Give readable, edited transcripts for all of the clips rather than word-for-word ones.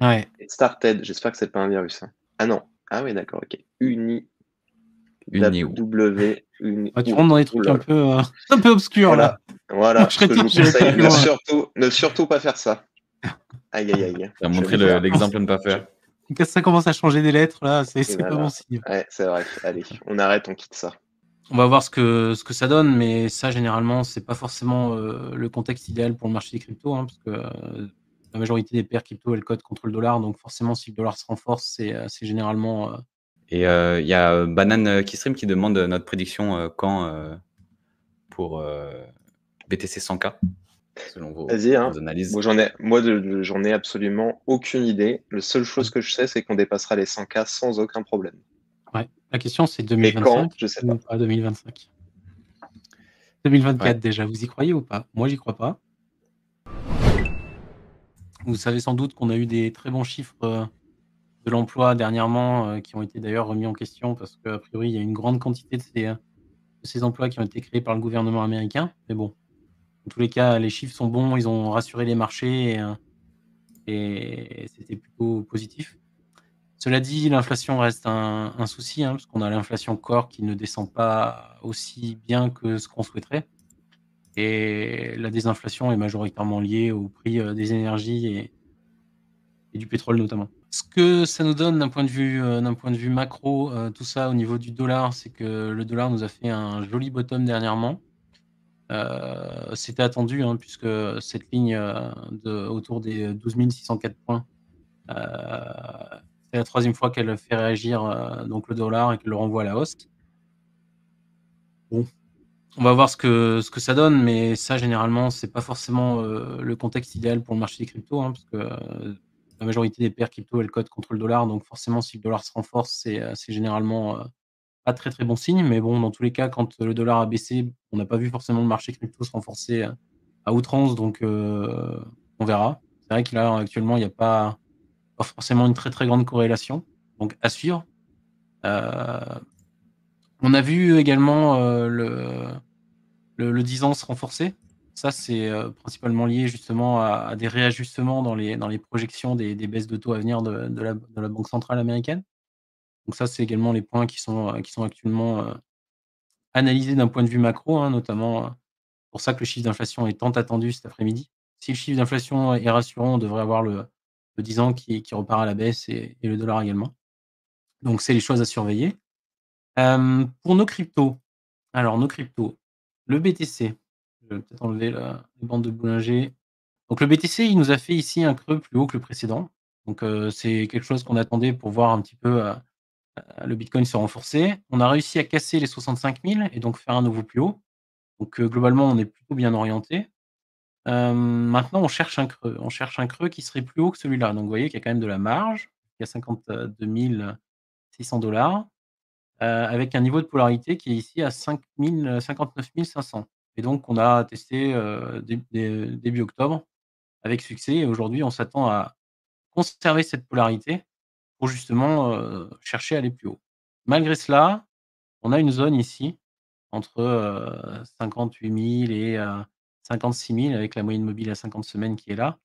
Ouais. Et Started, j'espère que c'est pas un virus, hein. Ah non. Ah oui, d'accord, OK. Union. Tu rentres dans des trucs un peu obscurs là. Voilà, Moi, voilà je ce serais que je toi, vous j'irais pas conseille. plus loin. Ne surtout pas faire ça. Aïe, aïe, aïe. Tu as montré l'exemple à ne pas faire. Quand ça commence à changer des lettres, là, c'est Voilà. pas bon signe. Ouais, c'est vrai. Allez, on arrête, on quitte ça. On va voir ce que ça donne, mais ça, généralement, c'est pas forcément le contexte idéal pour le marché des cryptos, hein, parce que la majorité des paires crypto, elles cotent contre le dollar, donc forcément, si le dollar se renforce, c'est généralement... Et il y a Banane Keystream qui demande notre prédiction quand pour BTC 100K, selon vos analyses. Moi, j'en ai absolument aucune idée. La seule chose que je sais, c'est qu'on dépassera les 100K sans aucun problème. Ouais. La question, c'est 2025 quand, je sais pas. ou pas 2025. 2024 déjà, vous y croyez ou pas? Moi, j'y crois pas. Vous savez sans doute qu'on a eu des très bons chiffres de l'emploi dernièrement, qui ont été d'ailleurs remis en question parce qu'a priori, il y a une grande quantité de ces emplois qui ont été créés par le gouvernement américain. Mais bon, dans tous les cas, les chiffres sont bons, ils ont rassuré les marchés et c'était plutôt positif. Cela dit, l'inflation reste un souci, hein, parce qu'on a l'inflation core qui ne descend pas aussi bien que ce qu'on souhaiterait. Et la désinflation est majoritairement liée au prix des énergies et du pétrole notamment. Ce que ça nous donne d'un point de vue macro, tout ça au niveau du dollar, c'est que le dollar nous a fait un joli bottom dernièrement. C'était attendu, hein, puisque cette ligne autour des 12 604 points, c'est la troisième fois qu'elle fait réagir donc le dollar et qu'elle le renvoie à la hausse. Bon, on va voir ce que ça donne, mais ça, généralement, c'est pas forcément le contexte idéal pour le marché des cryptos, hein, parce que la majorité des paires crypto, elles cotent contre le dollar. Donc forcément, si le dollar se renforce, c'est généralement pas très, très bon signe. Mais bon, dans tous les cas, quand le dollar a baissé, on n'a pas vu forcément le marché crypto se renforcer à outrance. Donc on verra. C'est vrai que là, actuellement, il n'y a pas forcément une très, très grande corrélation. Donc à suivre. On a vu également le 10 ans se renforcer. Ça, c'est principalement lié justement à des réajustements dans les projections des baisses de taux à venir de la Banque centrale américaine. Donc ça, c'est également les points qui sont actuellement analysés d'un point de vue macro, hein, notamment pour ça que le chiffre d'inflation est tant attendu cet après-midi. Si le chiffre d'inflation est rassurant, on devrait avoir le 10 ans qui repart à la baisse et le dollar également. Donc c'est les choses à surveiller. Pour nos cryptos, alors nos cryptos, le BTC, je vais peut-être enlever les bandes de Bollinger. Donc le BTC, il nous a fait ici un creux plus haut que le précédent. Donc c'est quelque chose qu'on attendait pour voir un petit peu le Bitcoin se renforcer. On a réussi à casser les 65 000 et donc faire un nouveau plus haut. Donc globalement, on est plutôt bien orienté. Maintenant, on cherche un creux. On cherche un creux qui serait plus haut que celui-là. Donc vous voyez qu'il y a quand même de la marge. Il y a 52 600 $, avec un niveau de polarité qui est ici à 59 500. Et donc on a testé début octobre avec succès et aujourd'hui on s'attend à conserver cette polarité pour justement chercher à aller plus haut. Malgré cela, on a une zone ici entre 58 000 et 56 000 avec la moyenne mobile à 50 semaines qui est là.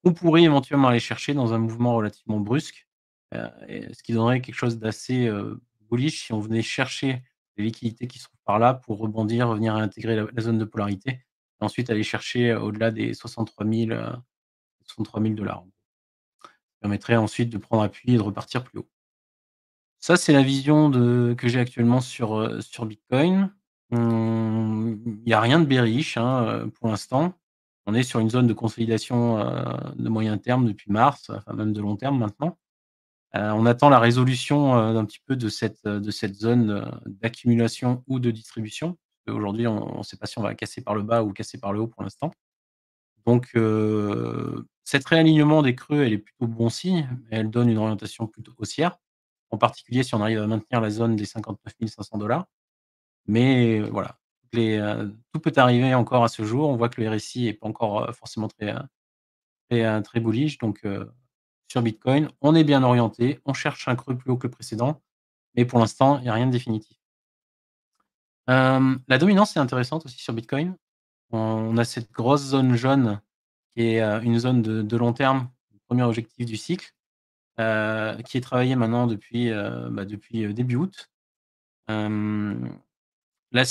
On pourrait éventuellement aller chercher dans un mouvement relativement brusque, ce qui donnerait quelque chose d'assez bullish si on venait chercher les liquidités qui sont par là pour rebondir, revenir intégrer la zone de polarité et ensuite aller chercher au-delà des 63 000 $. Ça permettrait ensuite de prendre appui et de repartir plus haut. Ça, c'est la vision que j'ai actuellement sur Bitcoin. Il y a rien de bearish, hein, pour l'instant. On est sur une zone de consolidation de moyen terme depuis mars, enfin même de long terme maintenant. On attend la résolution d'un petit peu de cette zone d'accumulation ou de distribution. Aujourd'hui, on ne sait pas si on va casser par le bas ou casser par le haut pour l'instant. Donc cet réalignement des creux, elle est plutôt bon signe, elle donne une orientation plutôt haussière, en particulier si on arrive à maintenir la zone des 59 500 $. Mais voilà, tout peut arriver encore à ce jour. On voit que le RSI est pas encore forcément très bullish. Donc sur Bitcoin, on est bien orienté, on cherche un creux plus haut que le précédent, mais pour l'instant, il n'y a rien de définitif. La dominance est intéressante aussi sur Bitcoin. On a cette grosse zone jaune qui est une zone de long terme premier objectif du cycle, qui est travaillé maintenant depuis début août. La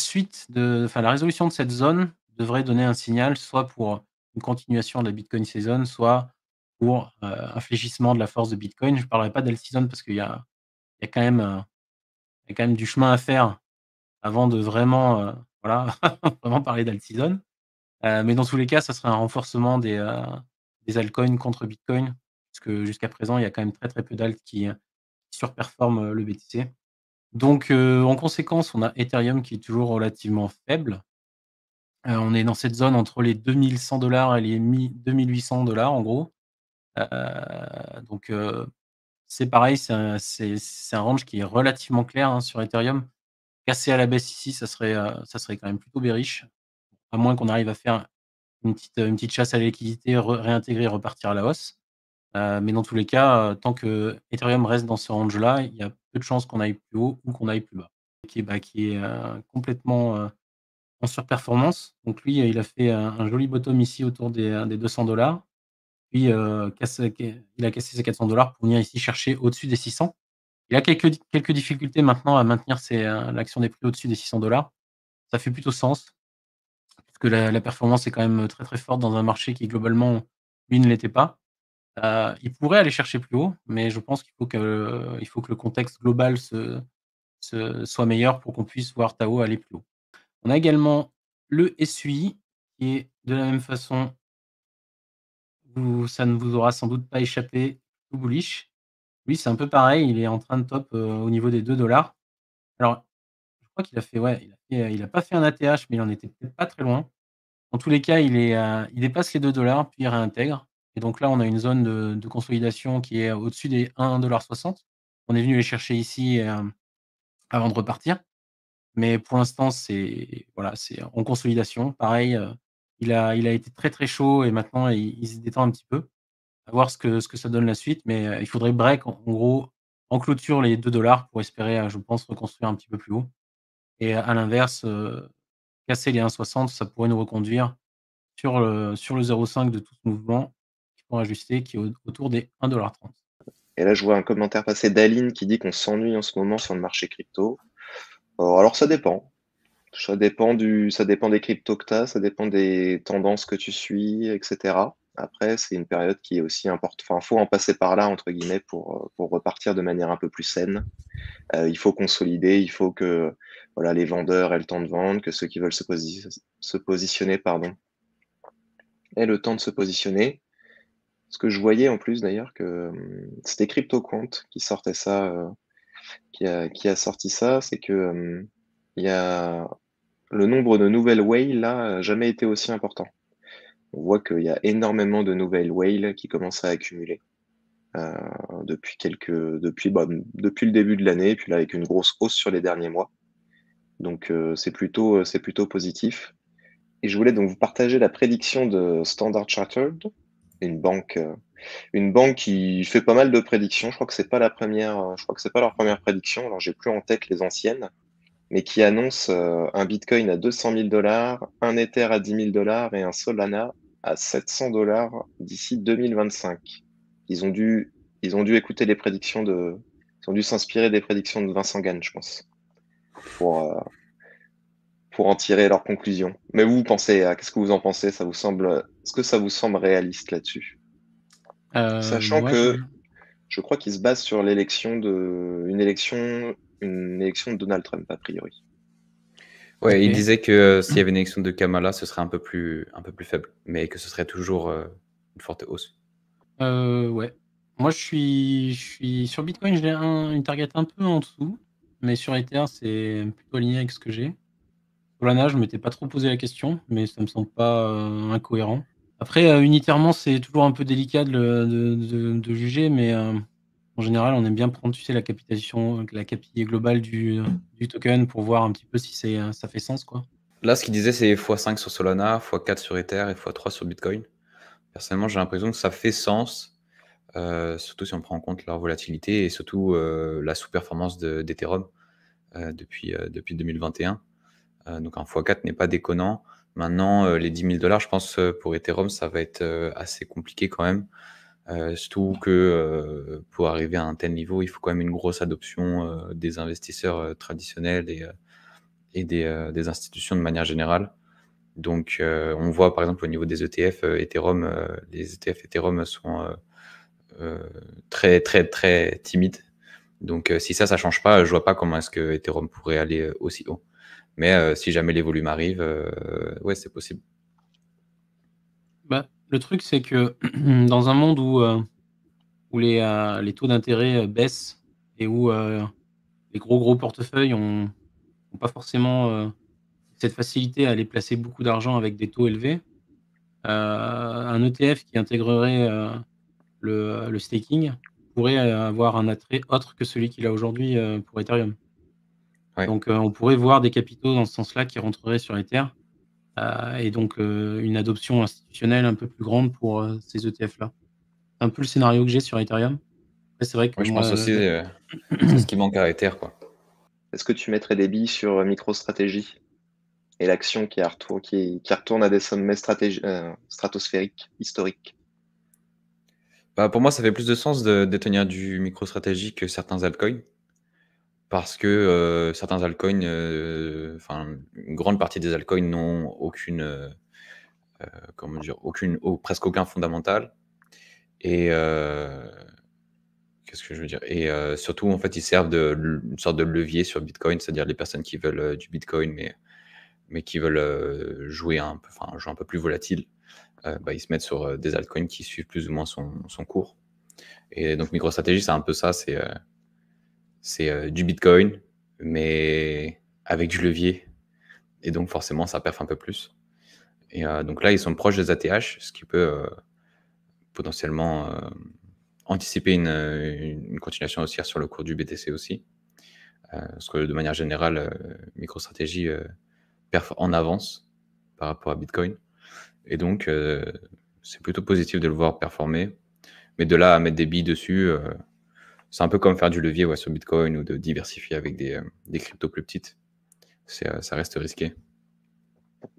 résolution de cette zone devrait donner un signal soit pour une continuation de la Bitcoin season, soit pour un fléchissement de la force de Bitcoin. Je ne parlerai pas d'alt-season parce qu'il y a quand même, du chemin à faire avant de vraiment, vraiment parler d'alt-season. Mais dans tous les cas, ça serait un renforcement des altcoins contre Bitcoin, parce que jusqu'à présent, il y a quand même très, très peu d'alt qui surperforment le BTC. Donc en conséquence, on a Ethereum qui est toujours relativement faible. On est dans cette zone entre les 2 100 $ et les 2 800 $ en gros. Donc c'est pareil, c'est un range qui est relativement clair, hein, sur Ethereum. Casser à la baisse ici, ça serait quand même plutôt bearish, à moins qu'on arrive à faire une petite chasse à la liquidité, réintégrer, repartir à la hausse. Mais dans tous les cas, tant que Ethereum reste dans ce range-là, il y a peu de chances qu'on aille plus haut ou qu'on aille plus bas. Qui est complètement en surperformance. Donc lui, il a fait un joli bottom ici autour des 200 $. Puis il a cassé ses 400 $ pour venir ici chercher au-dessus des 600. Il a quelques difficultés maintenant à maintenir l'action des prix au-dessus des 600 $. Ça fait plutôt sens, puisque la performance est quand même très, très forte dans un marché qui globalement, lui, ne l'était pas. Il pourrait aller chercher plus haut, mais je pense qu'il faut que le contexte global soit meilleur pour qu'on puisse voir Tao aller plus haut. On a également le SUI qui est de la même façon, ça ne vous aura sans doute pas échappé, tout bullish. Lui, c'est un peu pareil, il est en train de top au niveau des 2 $. Alors, je crois qu'il a fait, il a pas fait un ATH, mais il en était peut-être pas très loin. En tous les cas, il dépasse les 2 $, puis il réintègre. Et donc là, on a une zone de consolidation qui est au-dessus des 1,60 $. On est venu les chercher ici avant de repartir. Mais pour l'instant, c'est en consolidation. Pareil, il a été très, très chaud et maintenant il se détend un petit peu. À voir ce que ça donne la suite, mais il faudrait break en gros en clôture les 2 $ pour espérer, je pense, reconstruire un petit peu plus haut. Et à l'inverse, casser les 1,60, ça pourrait nous reconduire sur le 0,5 de tout ce mouvement qui pourrait ajuster, qui est autour des 1,30 $. Et là, je vois un commentaire passer d'Aline qui dit qu'on s'ennuie en ce moment sur le marché crypto. Alors ça dépend. Ça dépend des cryptos que tu as, ça dépend des tendances que tu suis, etc. Après, c'est une période qui est aussi importante. Enfin, faut en passer par là, entre guillemets, pour repartir de manière un peu plus saine. Il faut consolider, il faut que voilà, les vendeurs aient le temps de vendre, que ceux qui veulent se positionner aient le temps de se positionner. Ce que je voyais en plus d'ailleurs, que c'était CryptoQuant qui sortait ça, qui a sorti ça, c'est que il y a le nombre de nouvelles whales là n'a jamais été aussi important. On voit qu'il y a énormément de nouvelles whales qui commencent à accumuler depuis le début de l'année, puis là avec une grosse hausse sur les derniers mois. Donc c'est plutôt positif. Et je voulais donc vous partager la prédiction de Standard Chartered, une banque qui fait pas mal de prédictions. Je crois que c'est pas leur première prédiction. Alors j'ai plus en tête les anciennes, mais qui annonce un Bitcoin à 200 000 $, un Ether à 10 000 $ et un Solana à 700 $ d'ici 2025. Ils ont dû écouter les prédictions ils ont dû s'inspirer des prédictions de Vincent Gann, je pense, pour en tirer leurs conclusions. Mais vous pensez, qu'est-ce que vous en pensez? Est-ce que ça vous semble réaliste là-dessus? Sachant que je crois qu'il se base sur une élection de Donald Trump, a priori. Ouais, okay. Il disait que s'il y avait une élection de Kamala, ce serait un peu plus faible, mais que ce serait toujours une forte hausse. Ouais. Moi, je suis sur Bitcoin, j'ai une target un peu en dessous, mais sur Ether, c'est plutôt aligné avec ce que j'ai. Solana, je ne m'étais pas trop posé la question, mais ça me semble pas incohérent. Après, unitairement, c'est toujours un peu délicat de juger, mais en général, on aime bien prendre, tu sais, la capitalisation, la capitalité globale du token pour voir un petit peu si ça fait sens, quoi. Là, ce qu'il disait, c'est x5 sur Solana, x4 sur Ether et x3 sur Bitcoin. Personnellement, j'ai l'impression que ça fait sens, surtout si on prend en compte leur volatilité et surtout la sous-performance d'Ethereum depuis 2021. Donc un x4 n'est pas déconnant. Maintenant, les 10 000 $, je pense, pour Ethereum, ça va être assez compliqué quand même. Surtout que pour arriver à un tel niveau, il faut quand même une grosse adoption des investisseurs traditionnels et des institutions de manière générale. Donc, on voit par exemple au niveau des ETF, Ethereum, les ETF Ethereum sont très, très, très timides. Donc, si ça change pas, je vois pas comment est-ce que Ethereum pourrait aller aussi haut. Mais si jamais les volumes arrivent, ouais, c'est possible. Bah, le truc, c'est que dans un monde où les taux d'intérêt baissent et où les gros portefeuilles ont pas forcément cette facilité à aller placer beaucoup d'argent avec des taux élevés, un ETF qui intégrerait le staking pourrait avoir un attrait autre que celui qu'il a aujourd'hui pour Ethereum. Ouais. Donc, on pourrait voir des capitaux dans ce sens-là qui rentreraient sur Ether et donc une adoption institutionnelle un peu plus grande pour ces ETF-là. C'est un peu le scénario que j'ai sur Ethereum. Après, c'est vrai que Ouais, je moi, pense aussi c'est ce qui manque à Ether, quoi. Est-ce que tu mettrais des billes sur MicroStrategy et l'action qui retourne à des sommets stratosphériques, historiques? Bah, pour moi, ça fait plus de sens de détenir du MicroStrategy que certains altcoins. Parce que certains altcoins, enfin, une grande partie des altcoins n'ont aucune, comment dire, presque aucun fondamental. Et qu'est-ce que je veux dire? Et surtout, en fait, ils servent une sorte de levier sur Bitcoin, c'est-à-dire les personnes qui veulent du Bitcoin, mais qui veulent jouer un peu plus volatile, bah, ils se mettent sur des altcoins qui suivent plus ou moins son cours. Et donc, MicroStrategy, c'est un peu ça, c'est du Bitcoin, mais avec du levier. Et donc, forcément, ça perf un peu plus. Et donc là, ils sont proches des ATH, ce qui peut potentiellement anticiper une continuation haussière sur le cours du BTC aussi. Parce que de manière générale, MicroStrategy perf en avance par rapport à Bitcoin. Et donc, c'est plutôt positif de le voir performer. Mais de là à mettre des billes dessus, c'est un peu comme faire du levier sur Bitcoin ou de diversifier avec des cryptos plus petites. Ça reste risqué.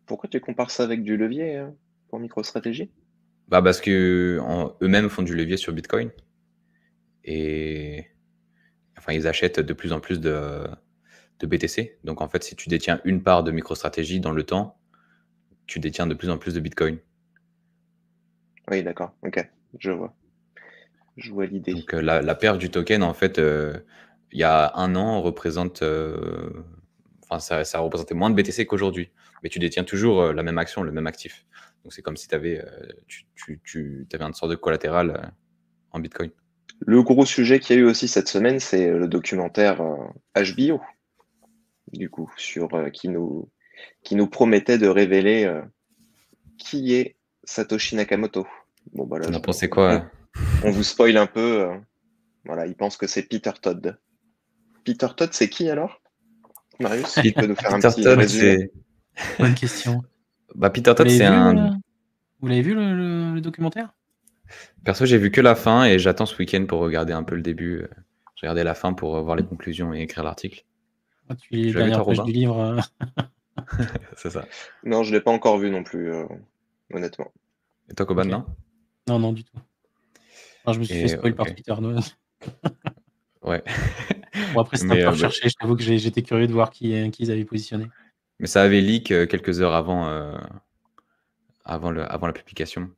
Pourquoi tu compares ça avec du levier pour MicroStrategy? Bah parce que eux-mêmes font du levier sur Bitcoin. Et enfin, ils achètent de plus en plus de BTC. Donc en fait, si tu détiens une part de MicroStrategy dans le temps, tu détiens de plus en plus de Bitcoin. Oui, d'accord. Ok, je vois. Je vois l'idée. Donc la perte du token, en fait, il y a un an, représente... Enfin, ça représentait moins de BTC qu'aujourd'hui. Mais tu détiens toujours la même action, le même actif. Donc c'est comme si tu avais une sorte de collatéral en Bitcoin. Le gros sujet qu'il y a eu aussi cette semaine, c'est le documentaire HBO, du coup, qui nous promettait de révéler qui est Satoshi Nakamoto. Bon, bah là, T'en as pensé quoi? On vous spoil un peu. Voilà, il pense que c'est Peter Todd. Peter Todd, c'est qui alors, Marius? Tu peux nous faire un petit résumé? Bonne question. Bah, Peter Todd, c'est Vous l'avez vu le documentaire? Perso, j'ai vu que la fin et j'attends ce week-end pour regarder un peu le début. J'ai regardé la fin pour voir les conclusions et écrire l'article. Tu lis les dernières pages du livre. C'est ça. Non, je ne l'ai pas encore vu non plus, honnêtement. Et toi, Coban, okay. Non, du tout. Non, je me suis fait spoil par Twitter. Ouais. Bon, après, c'est un peu recherché. Je t'avoue que j'étais curieux de voir qui ils avaient positionné. Mais ça avait leak quelques heures avant la publication.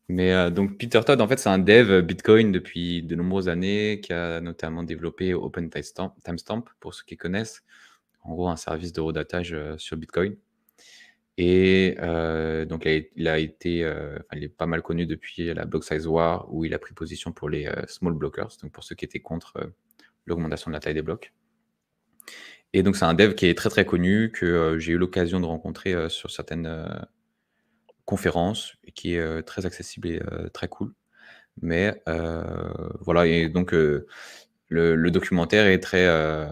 Mais donc, Peter Todd, en fait, c'est un dev Bitcoin depuis de nombreuses années qui a notamment développé Open Timestamp, pour ceux qui connaissent. En gros, un service de redatage sur Bitcoin. Et donc, il est pas mal connu depuis la Block Size War, où il a pris position pour les small blockers, donc pour ceux qui étaient contre l'augmentation de la taille des blocs. Et donc, c'est un dev qui est très, très connu, que j'ai eu l'occasion de rencontrer sur certaines conférences, et qui est très accessible et très cool. Mais voilà, et donc le documentaire est très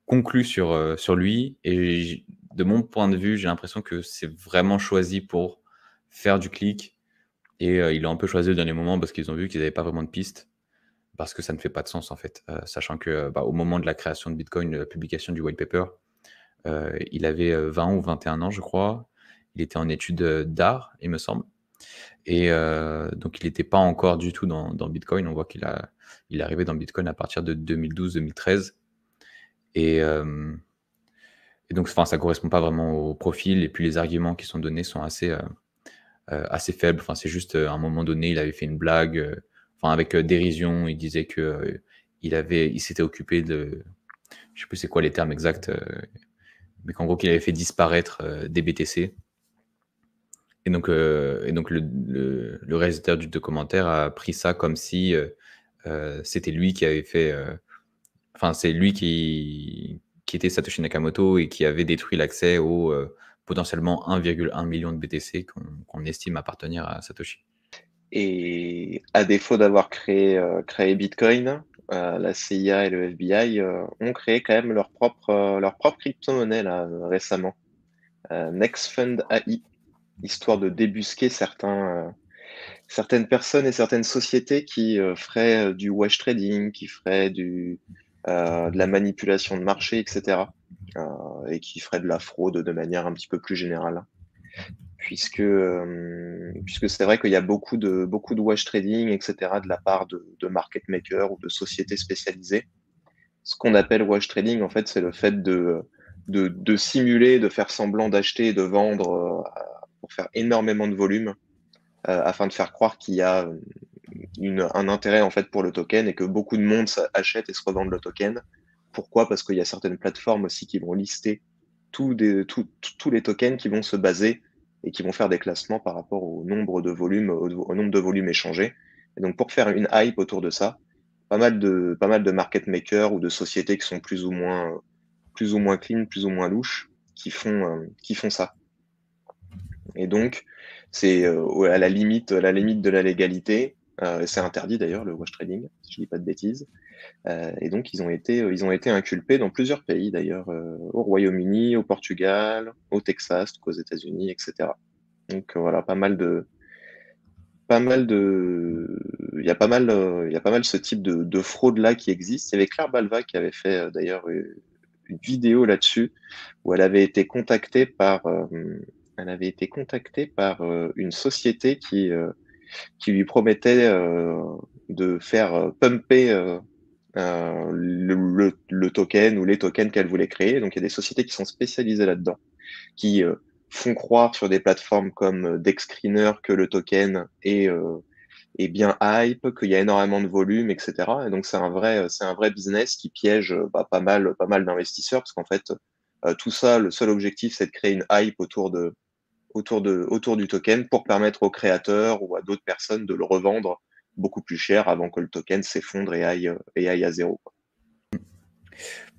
conclu sur lui, et de mon point de vue, j'ai l'impression que c'est vraiment choisi pour faire du clic, et ils l'ont un peu choisi au dernier moment parce qu'ils ont vu qu'ils n'avaient pas vraiment de piste, parce que ça ne fait pas de sens en fait, sachant que au moment de la création de Bitcoin, la publication du white paper, il avait 20 ou 21 ans, je crois. Il était en études d'art, il me semble. Et donc, il n'était pas encore du tout dans Bitcoin. On voit qu'il est arrivé dans Bitcoin à partir de 2012-2013. Et donc, ça ne correspond pas vraiment au profil. Et puis, les arguments qui sont donnés sont assez faibles. Enfin, c'est juste, à un moment donné, il avait fait une blague, avec dérision. Il disait que il s'était occupé de... Je ne sais plus c'est quoi les termes exacts, mais qu'en gros, qu'il avait fait disparaître des BTC. Et donc, le réalisateur du documentaire a pris ça comme si c'était lui qui avait fait... c'est lui qui était Satoshi Nakamoto et qui avait détruit l'accès aux potentiellement 1,1 million de BTC qu'on estime appartenir à Satoshi. Et à défaut d'avoir créé Bitcoin, la CIA et le FBI ont créé quand même leur propre crypto-monnaie là, récemment. NextFund AI, histoire de débusquer certaines personnes et certaines sociétés qui feraient du wash trading, qui feraient de la manipulation de marché, etc. Et qui feraient de la fraude de manière un petit peu plus générale. Puisque c'est vrai qu'il y a beaucoup de wash trading, etc., de la part de market makers ou de sociétés spécialisées. Ce qu'on appelle wash trading, en fait, c'est le fait de simuler, de faire semblant d'acheter et de vendre pour faire énormément de volume afin de faire croire qu'il y a un intérêt en fait pour le token et que beaucoup de monde achète et se revende le token. Pourquoi? Parce qu'il y a certaines plateformes aussi qui vont lister tous les tokens qui vont se baser et qui vont faire des classements par rapport au nombre de volumes échangés. Et donc pour faire une hype autour de ça, pas mal de market makers ou de sociétés qui sont plus ou moins clean, plus ou moins louches, qui font ça. Et donc c'est à la limite de la légalité. C'est interdit d'ailleurs le wash trading, si je dis pas de bêtises. Et donc ils ont été inculpés dans plusieurs pays d'ailleurs, au Royaume-Uni, au Portugal, au Texas, aux États-Unis, etc. Donc voilà, il y a pas mal ce type de fraude là qui existe. Il y avait Claire Balva qui avait fait d'ailleurs une vidéo là-dessus où elle avait été contactée par une société qui lui promettait de faire pumper le token ou les tokens qu'elle voulait créer. Donc il y a des sociétés qui sont spécialisées là-dedans, qui font croire sur des plateformes comme DexScreener que le token est bien hype, qu'il y a énormément de volume, etc. Et donc c'est un vrai business qui piège pas mal d'investisseurs, parce qu'en fait tout ça, le seul objectif, c'est de créer une hype autour du token pour permettre aux créateurs ou à d'autres personnes de le revendre beaucoup plus cher avant que le token s'effondre et aille à zéro.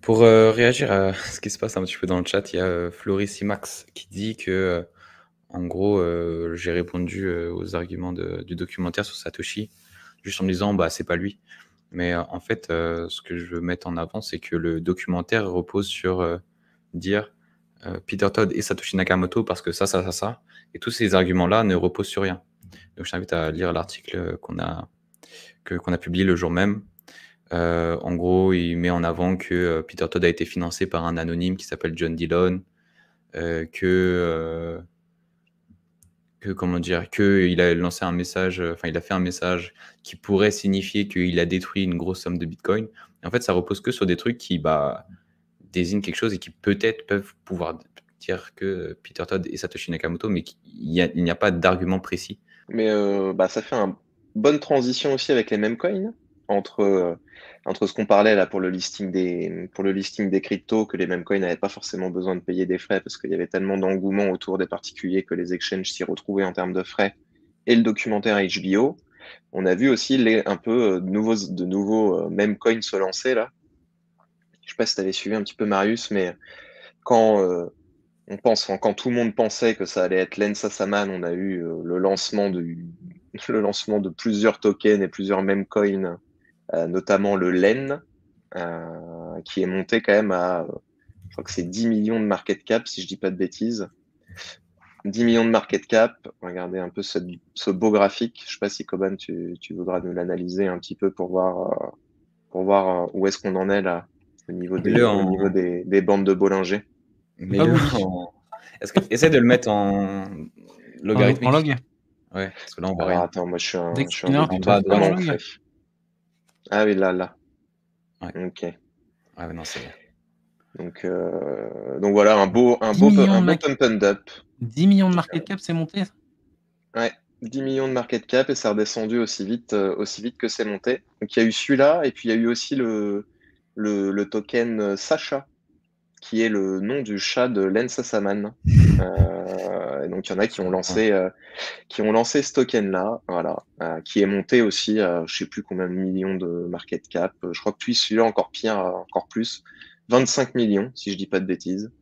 Pour réagir à ce qui se passe un petit peu dans le chat, il y a Florissimax qui dit que, en gros, j'ai répondu aux arguments du documentaire sur Satoshi, juste en me disant, c'est pas lui. Mais en fait, ce que je veux mettre en avant, c'est que le documentaire repose sur dire Peter Todd et Satoshi Nakamoto parce que ça. Et tous ces arguments-là ne reposent sur rien. Donc, je t'invite à lire l'article qu'on a publié le jour même. En gros, il met en avant que Peter Todd a été financé par un anonyme qui s'appelle John Dillon, qu'il a lancé un message, il a fait un message qui pourrait signifier qu'il a détruit une grosse somme de Bitcoin. Et en fait, ça repose que sur des trucs qui désignent quelque chose et qui peut-être peuvent pouvoir dire que Peter Todd et Satoshi Nakamoto, mais il n'y a pas d'argument précis. Mais ça fait une bonne transition aussi avec les mêmes coins entre ce qu'on parlait là pour le listing des cryptos, que les mêmes coins n'avaient pas forcément besoin de payer des frais parce qu'il y avait tellement d'engouement autour des particuliers que les exchanges s'y retrouvaient en termes de frais, et le documentaire HBO. On a vu aussi de nouveaux meme coins se lancer là. Je sais pas si tu avais suivi un petit peu, Marius, mais quand tout le monde pensait que ça allait être Len Sassaman, on a eu le lancement de plusieurs tokens et plusieurs meme coins, notamment le Len, qui est monté quand même à, je crois que c'est 10 millions de market cap, si je dis pas de bêtises. 10 millions de market cap. Regardez un peu ce beau graphique. Je sais pas si Coban, tu voudras nous l'analyser un petit peu pour voir où est-ce qu'on en est là au niveau des bandes de Bollinger. Essaie de le mettre en logarithmique. En log. Ouais, parce que là, on voit Alors rien. attends, moi je suis un Dexpinner, tu En débutant bas à trouves pas, droite. vraiment Jung? frais. Ah oui, là. Ouais. Ok. Ah ouais, non, c'est... Donc voilà, un 10 millions de pump and dump. 10 millions de market cap, c'est monté? Ouais, 10 millions de market cap et ça a redescendu aussi vite que c'est monté. Donc il y a eu celui-là et puis il y a eu aussi le token Sacha, qui est le nom du chat de Len Sassaman. Et donc il y en a qui ont lancé ce token-là, voilà, qui est monté aussi, je sais plus combien de millions de market cap. Je crois que puis celui-là encore pire, encore plus, 25 millions, si je dis pas de bêtises,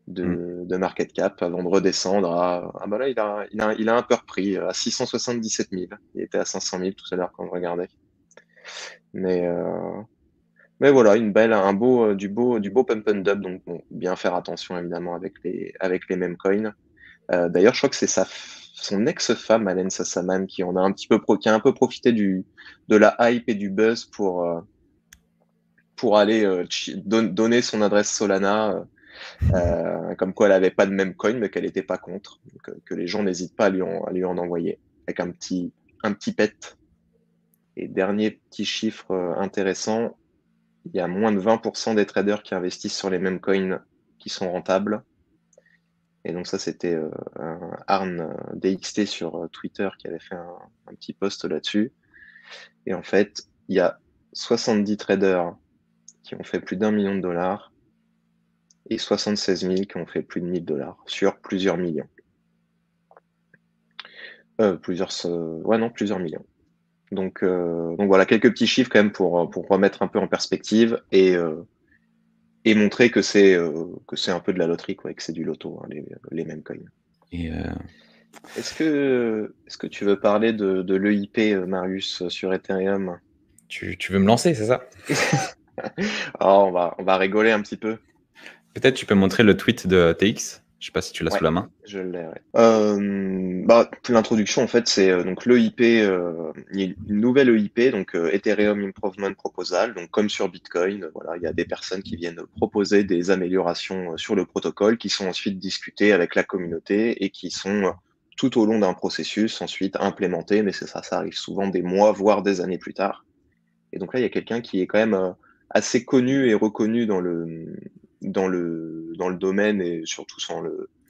de market cap avant de redescendre à. Ah bah là, il a un peu repris à 677 000. Il était à 500 000 tout à l'heure quand je regardais. Mais voilà, du beau pump and dump. Donc bon, bien faire attention évidemment avec les mêmes coins. D'ailleurs, je crois que c'est son ex-femme, Alen Sassaman, qui en a qui a un peu profité de la hype et du buzz pour aller donner son adresse Solana, comme quoi elle avait pas de même coin, mais qu'elle était pas contre. Donc, que les gens n'hésitent pas à lui en envoyer avec un petit pet. Et dernier petit chiffre intéressant, il y a moins de 20% des traders qui investissent sur les mêmes coins qui sont rentables. Et donc ça, c'était un Arn DXT sur Twitter qui avait fait un petit post là-dessus. Et en fait, il y a 70 traders qui ont fait plus d'1 million de dollars et 76 000 qui ont fait plus de 1000 dollars sur plusieurs millions. Plusieurs millions. Donc voilà, quelques petits chiffres quand même pour remettre un peu en perspective et montrer que c'est un peu de la loterie, quoi, et que c'est du loto, hein, les mêmes coins. Et Est-ce que tu veux parler de l'EIP, Marius, sur Ethereum? tu veux me lancer, c'est ça? Alors, on va rigoler un petit peu. Peut-être tu peux montrer le tweet de TX. Je sais pas si tu l'as Ouais, sous la main. je l'ai, ouais. L'introduction, en fait, c'est donc l'EIP, une nouvelle EIP, donc Ethereum Improvement Proposal. Donc, comme sur Bitcoin, voilà, il y a des personnes qui viennent proposer des améliorations sur le protocole qui sont ensuite discutées avec la communauté et qui sont tout au long d'un processus ensuite implémentées. Mais c'est ça arrive souvent des mois, voire des années plus tard. Et donc là, il y a quelqu'un qui est quand même assez connu et reconnu dans le domaine et surtout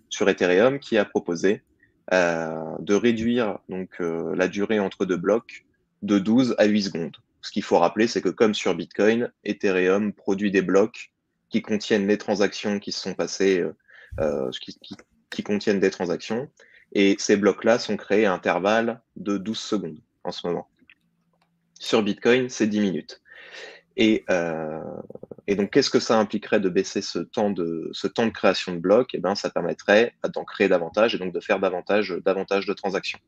sur Ethereum, qui a proposé de réduire donc la durée entre deux blocs de 12 à 8 secondes. Ce qu'il faut rappeler, c'est que comme sur Bitcoin, Ethereum produit des blocs qui contiennent les transactions qui se sont passées, qui contiennent des transactions, et ces blocs-là sont créés à intervalles de 12 secondes en ce moment. Sur Bitcoin, c'est 10 minutes. Et donc, qu'est-ce que ça impliquerait de baisser ce temps de création de blocs? Eh ben, ça permettrait d'en créer davantage et donc de faire davantage de transactions.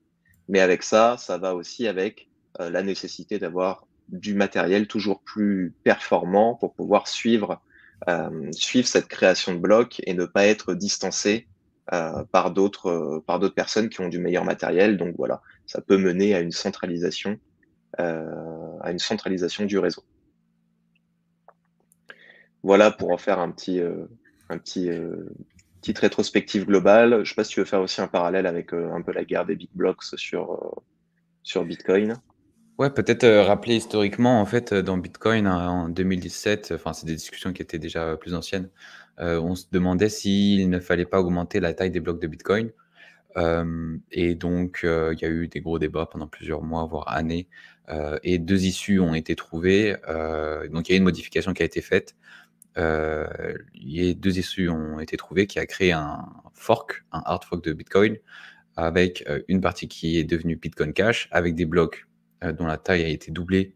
Mais avec ça, ça va aussi avec la nécessité d'avoir du matériel toujours plus performant pour pouvoir suivre cette création de blocs et ne pas être distancé par d'autres personnes qui ont du meilleur matériel. Donc voilà, ça peut mener à une centralisation du réseau. Voilà pour en faire petite rétrospective globale. Je sais pas si tu veux faire aussi un parallèle avec un peu la guerre des big blocks sur Bitcoin. Ouais, peut-être rappeler historiquement, en fait, dans Bitcoin, en 2017, enfin, c'est des discussions qui étaient déjà plus anciennes. On se demandait s'il ne fallait pas augmenter la taille des blocs de Bitcoin. Et donc, il y a eu des gros débats pendant plusieurs mois, voire années. Et deux issues ont été trouvées. Donc, il y a une modification qui a été faite. Deux issues ont été trouvées qui a créé un hard fork de Bitcoin, avec une partie qui est devenue Bitcoin Cash, avec des blocs dont la taille a été doublée,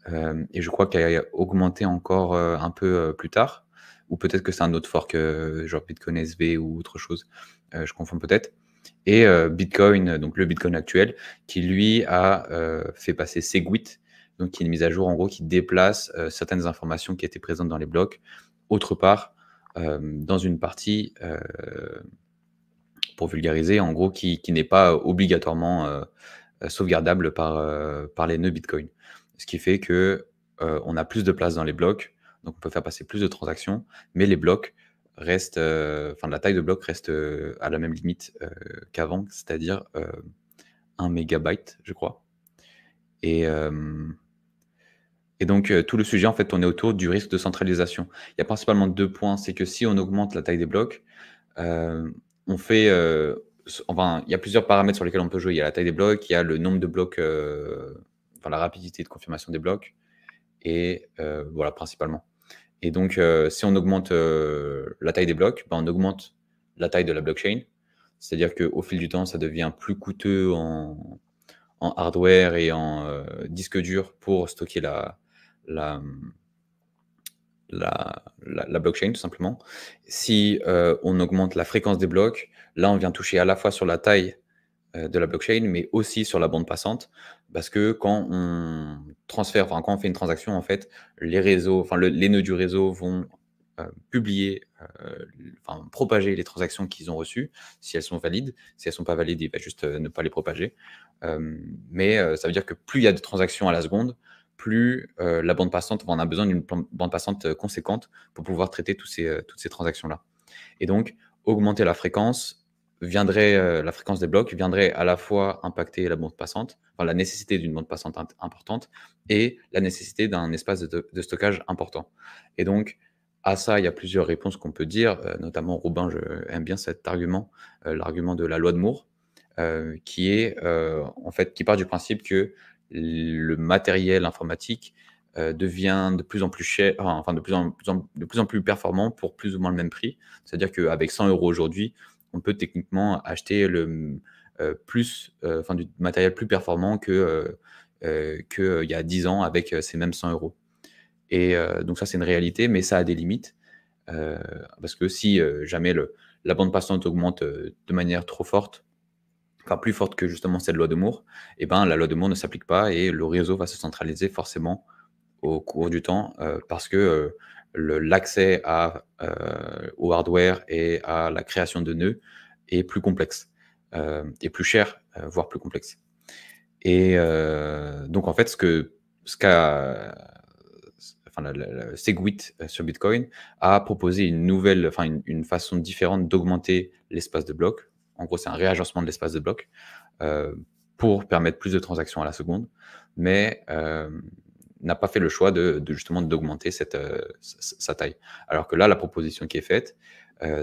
et je crois qu'elle a augmenté encore un peu plus tard, ou peut-être que c'est un autre fork, genre Bitcoin SV ou autre chose, je confonds peut-être. Et Bitcoin, donc le Bitcoin actuel, qui lui a fait passer Segwit, donc qui est une mise à jour en gros qui déplace certaines informations qui étaient présentes dans les blocs autre part, dans une partie, pour vulgariser, en gros, qui n'est pas obligatoirement sauvegardable par les nœuds Bitcoin. Ce qui fait que on a plus de place dans les blocs, donc on peut faire passer plus de transactions, mais les blocs restent, la taille de bloc reste à la même limite qu'avant, c'est-à-dire 1 mégabyte, je crois. Et donc, tout le sujet, en fait, tournait autour du risque de centralisation. Il y a principalement 2 points. C'est que si on augmente la taille des blocs, on fait, enfin, il y a plusieurs paramètres sur lesquels on peut jouer. Il y a la taille des blocs, il y a le nombre de blocs, enfin, la rapidité de confirmation des blocs et voilà, principalement. Et donc, si on augmente la taille des blocs, ben, on augmente la taille de la blockchain. C'est-à-dire qu'au fil du temps, ça devient plus coûteux en hardware et en disque dur pour stocker la, la blockchain, tout simplement. Si on augmente la fréquence des blocs, là, on vient toucher à la fois sur la taille de la blockchain, mais aussi sur la bande passante, parce que quand on transfère, enfin, quand on fait une transaction, en fait, les réseaux, enfin, les nœuds du réseau vont publier, enfin, propager les transactions qu'ils ont reçues, si elles sont valides. Si elles ne sont pas valides, il va juste ne pas les propager. Mais ça veut dire que plus il y a de transactions à la seconde, plus la bande passante, on a besoin d'une bande passante conséquente pour pouvoir traiter toutes ces transactions-là. Et donc, augmenter la fréquence viendrait, la fréquence des blocs viendrait à la fois impacter la bande passante, enfin la nécessité d'une bande passante importante et la nécessité d'un espace de stockage important. Et donc, à ça, il y a plusieurs réponses qu'on peut dire, notamment Robin, j'aime bien cet argument, l'argument de la loi de Moore, qui est en fait qui part du principe que le matériel informatique devient de plus en plus cher, enfin de plus en plus performant pour plus ou moins le même prix. C'est-à-dire qu'avec 100 € aujourd'hui, on peut techniquement acheter du matériel plus performant que il y a 10 ans avec ces mêmes 100 €. Et donc ça, c'est une réalité, mais ça a des limites. Parce que si jamais la bande passante augmente de manière trop forte, enfin plus forte que justement cette loi de Moore, et ben, la loi de Moore ne s'applique pas et le réseau va se centraliser forcément au cours du temps parce que l'accès au hardware et à la création de nœuds est plus complexe et plus cher, voire plus complexe. Et donc en fait, Segwit sur Bitcoin a proposé une façon différente d'augmenter l'espace de blocs. En gros, c'est un réagencement de l'espace de blocs pour permettre plus de transactions à la seconde, mais n'a pas fait le choix justement d'augmenter sa taille. Alors que là, la proposition qui est faite,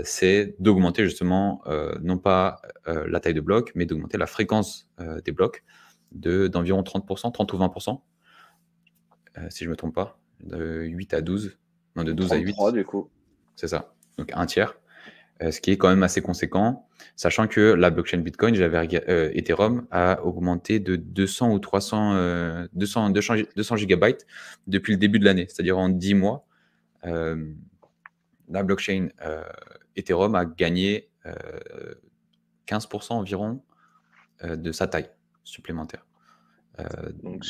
c'est d'augmenter justement non pas la taille de bloc, mais d'augmenter la fréquence des blocs d'environ 30%, 30 ou 20%, si je ne me trompe pas, de 8 à 12, non, de 12 à 8. 33 du coup. C'est ça, donc un tiers, ce qui est quand même assez conséquent, sachant que la blockchain Bitcoin, Ethereum, a augmenté de 200 ou 300, 200 gigabytes depuis le début de l'année, c'est-à-dire en 10 mois, la blockchain Ethereum a gagné 15% environ de sa taille supplémentaire. Donc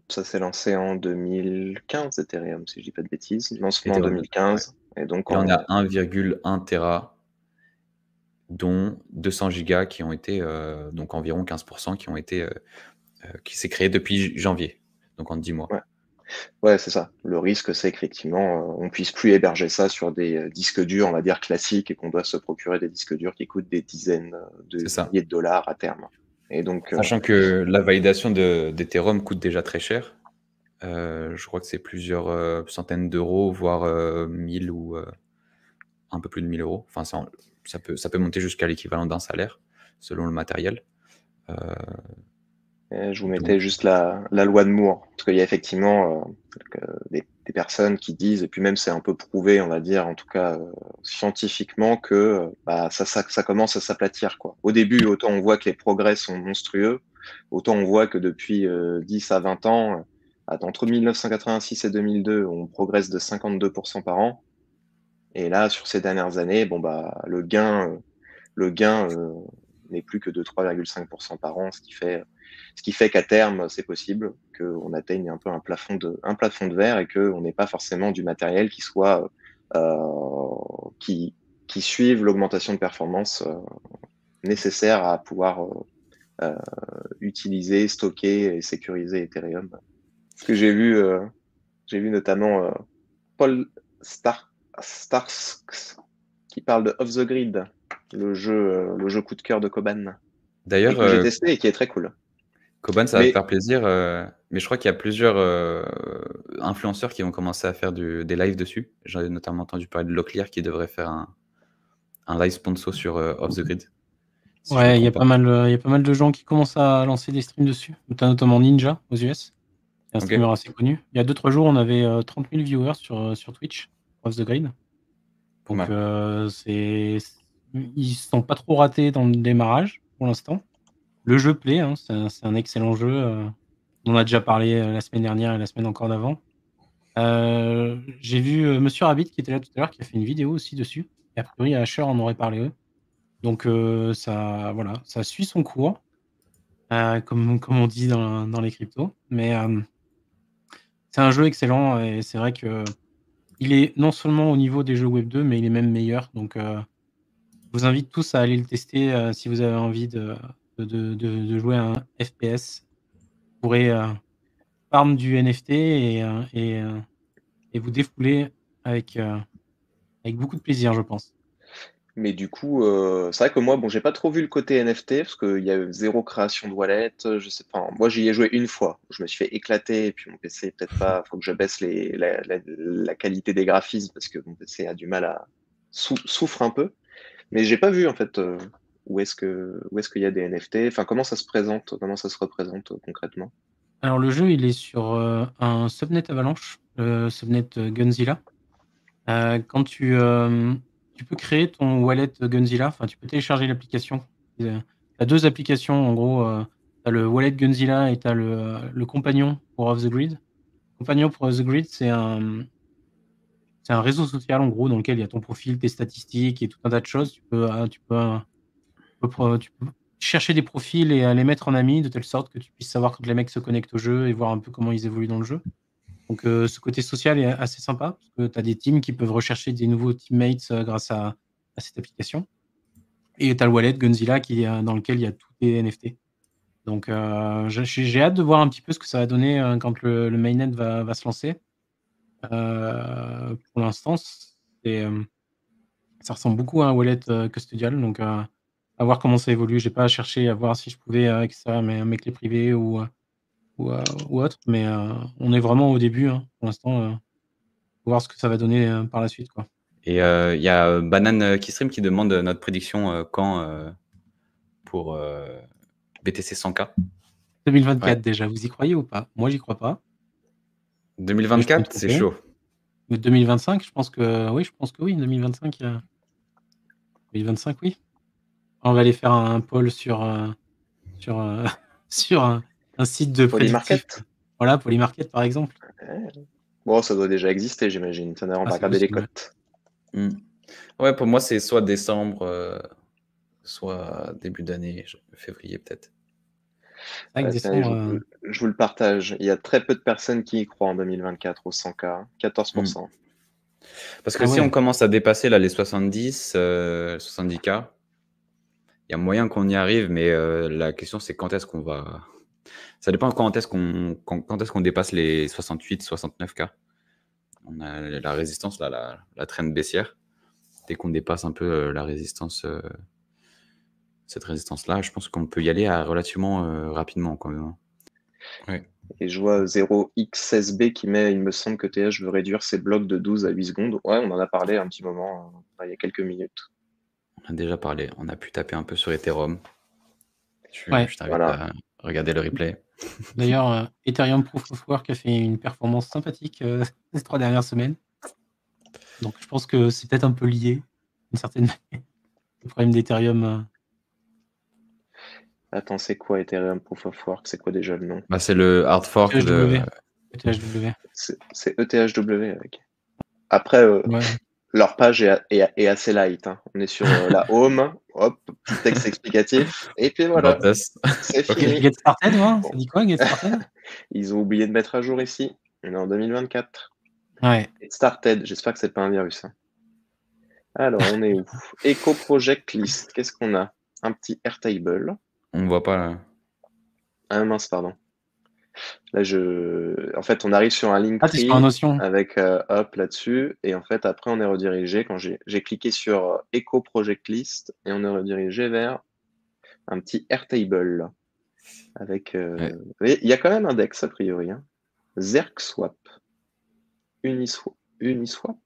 ça s'est lancé en 2015, Ethereum, si je dis pas de bêtises. Lancement en 2015. Ouais. Et donc on a 1,1 Tera, dont 200 gigas qui ont été, donc environ 15% qui s'est créé depuis janvier, donc en 10 mois. Ouais, c'est ça. Le risque, c'est qu'effectivement, on puisse plus héberger ça sur des disques durs, on va dire classiques, et qu'on doit se procurer des disques durs qui coûtent des dizaines de milliers de dollars à terme. Et donc, sachant que la validation d'Ethereum coûte déjà très cher. Je crois que c'est plusieurs centaines d'euros, voire 1000 ou un peu plus de 1000 €. Enfin, ça peut monter jusqu'à l'équivalent d'un salaire, selon le matériel. Je vous mettais juste la loi de Moore, parce qu'il y a effectivement des personnes qui disent, et puis même c'est un peu prouvé, on va dire, en tout cas scientifiquement, que ça commence à s'aplatir, quoi. Au début, autant on voit que les progrès sont monstrueux, autant on voit que depuis 10 à 20 ans, entre 1986 et 2002, on progresse de 52% par an. Et là, sur ces dernières années, le gain n'est plus que de 3,5% par an, ce qui fait qu'à terme, c'est possible qu'on atteigne un peu un plafond de verre et qu'on n'ait pas forcément du matériel qui suive l'augmentation de performance nécessaire à pouvoir utiliser, stocker et sécuriser Ethereum. Ce que j'ai vu notamment Paul Starsks qui parle de Off the Grid, le jeu coup de cœur de Koban. D'ailleurs, que j'ai testé et qui est très cool. Coban, ça va te Mais faire plaisir, mais je crois qu'il y a plusieurs influenceurs qui vont commencer à faire des lives dessus. J'en ai notamment entendu parler de Locklear qui devrait faire un live sponsor sur Off the Grid, si je me Ouais, il y a trompe pas. pas mal, il y a pas mal de gens qui commencent à lancer des streams dessus. Tu as notamment Ninja aux US, qui est un streamer Ok, assez connu. Il y a 2-3 jours, on avait 30 000 viewers sur Twitch, Off the Grid. pas Donc, mal. ils sont pas trop ratés dans le démarrage pour l'instant. Le jeu plaît, hein, c'est un excellent jeu. On en a déjà parlé la semaine dernière et la semaine encore d'avant. J'ai vu Monsieur Rabbit qui était là tout à l'heure, qui a fait une vidéo aussi dessus. Et a priori, Asher en aurait parlé eux. Donc, ça, voilà, ça suit son cours, comme on dit dans les cryptos. Mais c'est un jeu excellent et c'est vrai que il est non seulement au niveau des jeux Web 2, mais il est même meilleur. Donc, je vous invite tous à aller le tester si vous avez envie de jouer à un FPS. Vous pourrez farm du NFT et vous défouler avec beaucoup de plaisir, je pense. Mais du coup, c'est vrai que moi, bon, j'ai pas trop vu le côté NFT parce qu'il y a zéro création de wallet. Je sais pas. Moi, j'y ai joué une fois. Je me suis fait éclater et puis mon PC, peut-être pas. Faut que je baisse la qualité des graphismes parce que mon PC a du mal à souffre un peu. Mais j'ai pas vu en fait où est-ce qu'il y a des NFT. Enfin, comment ça se présente, comment ça se représente concrètement. Alors le jeu, il est sur un subnet Avalanche, le subnet Gunzilla. Quand tu peux créer ton wallet Gunzilla, enfin tu peux télécharger l'application. Tu as deux applications en gros. Tu as le wallet Gunzilla et tu as le compagnon pour Off the Grid. Compagnon pour Off the Grid, c'est un réseau social en gros dans lequel il y a ton profil, tes statistiques et tout un tas de choses. Tu peux chercher des profils et les mettre en ami de telle sorte que tu puisses savoir quand les mecs se connectent au jeu et voir un peu comment ils évoluent dans le jeu. Donc ce côté social est assez sympa parce que tu as des teams qui peuvent rechercher des nouveaux teammates grâce à cette application. Et tu as le wallet Gunzilla dans lequel il y a tous tes NFT. Donc j'ai hâte de voir un petit peu ce que ça va donner quand le mainnet va se lancer. Pour l'instant, ça ressemble beaucoup à un wallet custodial. Donc à voir comment ça évolue. J'ai pas cherché à voir si je pouvais extraire mes clés privées ou autre, mais on est vraiment au début hein, pour l'instant. Faut voir ce que ça va donner par la suite, quoi. Et il y a Banane Keystream qui demande notre prédiction quand pour BTC 100K. 2024 Ouais. déjà, vous y croyez ou pas? Moi, j'y crois pas, mais je peux me 2024, c'est tromper. chaud. Mais 2025, je pense que oui, 2025, 2025, oui. On va aller faire un poll sur, sur un site de prédictif. Polymarket? Voilà, Polymarket, par exemple. Ouais. Bon, ça doit déjà exister, j'imagine. Tiens, on Ah, va c'est regarder les possible, ouais. cotes. Ouais, pour moi, c'est soit décembre, soit début d'année, février peut-être. C'est vrai que Tiens, décembre, je vous le partage. Il y a très peu de personnes qui y croient en 2024 au 100K. 14%. Parce que ah si on ouais. commence à dépasser là, les 70, 70K, il y a moyen qu'on y arrive, mais la question c'est quand est-ce qu'on va. Ça dépend quand est-ce qu'on dépasse les 68, 69K. On a la résistance, là, la trend baissière. Dès qu'on dépasse un peu la résistance, cette résistance-là, je pense qu'on peut y aller relativement rapidement quand même. Ouais. Et je vois 0x16b qui met, il me semble que TH veut réduire ses blocs de 12 à 8 secondes. Ouais, on en a parlé un petit moment, il y a quelques minutes. On a déjà parlé, on a pu taper un peu sur Ethereum. Ouais. Je t'invite Voilà. à regarder le replay. D'ailleurs, Ethereum Proof of Work a fait une performance sympathique ces 3 dernières semaines. Donc je pense que c'est peut-être un peu lié, d'une certaine manière, le problème d'Ethereum. Attends, c'est quoi Ethereum Proof of Work? C'est quoi déjà le nom? Bah, c'est le hard fork de. ETHW. C'est ETHW. Ok. Après, Ouais. leur page est assez light. Hein. On est sur la home, hop, petit texte explicatif, et puis voilà, About Us. c'est Ok. fini. Get started, moi. Ça dit quoi, Get started? Ils ont oublié de mettre à jour ici. On est en 2024. Ouais. Get started, j'espère que c'est pas un virus. Hein. Alors, on est où? Echo Project List. Qu'est-ce qu'on a? Un petit Airtable. On voit pas là. Ah mince, pardon. Là, en fait, on arrive sur un Ah, t'es sur un Linktree Notion. avec hop là-dessus. Et en fait, après, on est redirigé. Quand j'ai cliqué sur Echo Project List et on est redirigé vers un petit Airtable. Avec, Ouais. mais il y a quand même un DEX a priori. Hein. ZerkSwap. Uniswap.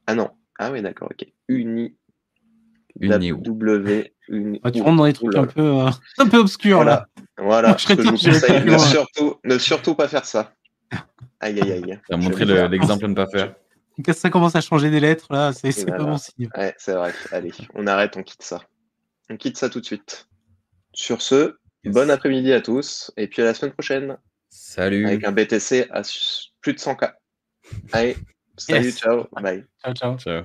Ah non. Ah oui, d'accord, ok. Uni. W. Tu rentres dans des trucs un peu obscurs là. Voilà. Je Ce que je vous j'irai pas conseille, plus loin. ne surtout pas faire ça. Aïe, aïe, aïe. Tu as montré Je vais voir. l'exemple à ne pas faire. Quand ça commence à changer des lettres là, c'est Et pas voilà. bon signe. Ouais, c'est vrai. Allez, on arrête, on quitte ça. On quitte ça tout de suite. Sur ce, Yes. bon après-midi à tous, et puis à la semaine prochaine, Salut. avec un BTC à plus de 100K. Allez, salut, Yes. ciao, bye. Ciao, ciao. Ciao.